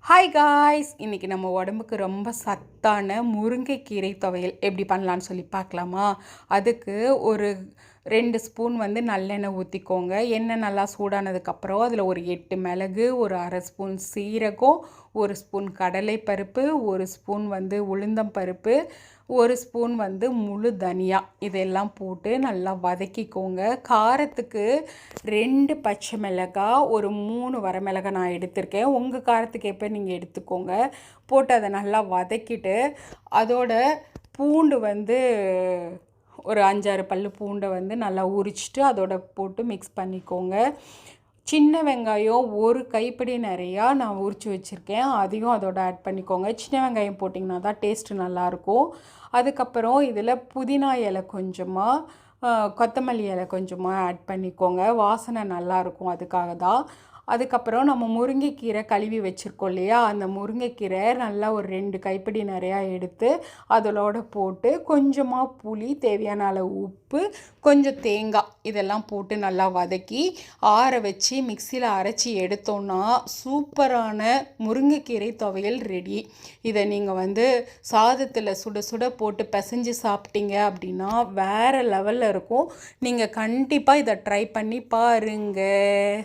Hi guys, இன்றைக்கி நம்ம உடம்புக்கு ரொம்ப சத்தான முருங்கைக்கீரை துவையல் எப்படி பண்ணலான்னு சொல்லி பார்க்கலாமா? அதுக்கு ஒரு 2 ஸ்பூன் நல்லெண்ணெய் ஊற்றிக்கோங்க. எண்ணெய் நல்லா சூடானதுக்கப்புறம் அதில் ஒரு 8 மிளகு, ஒரு அரை ஸ்பூன் சீரகம், ஒரு ஸ்பூன் கடலைப்பருப்பு, ஒரு ஸ்பூன் உளுந்தம் பருப்பு, ஒரு ஸ்பூன் முழு தனியா இதெல்லாம் போட்டு நல்லா வதக்கிக்கோங்க. காரத்துக்கு 2 பச்சை மிளகாய், ஒரு 3 வரமிளகாய் நான் எடுத்திருக்கேன். உங்கள் காரத்துக்கு ஏற்ப நீங்கள் எடுத்துக்கோங்க. போட்டு அதை நல்லா வதக்கிட்டு அதோட பூண்டு ஒரு 5-6 பல் பூண்டை நல்லா உரிச்சிட்டு அதோட போட்டு மிக்ஸ் பண்ணிக்கோங்க. சின்ன வெங்காயம் ஒரு கைப்பிடி நிறையா நான் உரித்து வச்சுருக்கேன், அதையும் அதோட ஆட் பண்ணிக்கோங்க. சின்ன வெங்காயம் போட்டிங்கன்னா தான் டேஸ்ட்டு நல்லாயிருக்கும். அதுக்கப்புறம் இதில் புதினா இலை கொஞ்சமாக, கொத்தமல்லி இலை கொஞ்சமாக ஆட் பண்ணிக்கோங்க. வாசனை நல்லாயிருக்கும், அதுக்காக தான். அதுக்கப்புறம் நம்ம முருங்கைக்கீரை கழுவி வச்சுருக்கோம் இல்லையா, அந்த முருங்கைக்கீரை நல்லா ஒரு 2 கைப்பிடி நிறையா எடுத்து அதோட போட்டு கொஞ்சமாக புளி, தேவையான அளவு உப்பு, கொஞ்சம் தேங்காய் இதெல்லாம் போட்டு நல்லா வதக்கி ஆற வச்சு மிக்சியில் அரைச்சி எடுத்தோன்னா சூப்பரான முருங்கைக்கீரை துவையல் ரெடி. இதை நீங்கள் சாதத்தில் சுட சுட போட்டு பிசைஞ்சு சாப்பிட்டீங்க அப்படின்னா வேறு லெவலில் இருக்கும். நீங்கள் கண்டிப்பாக இதை ட்ரை பண்ணி பாருங்கள்.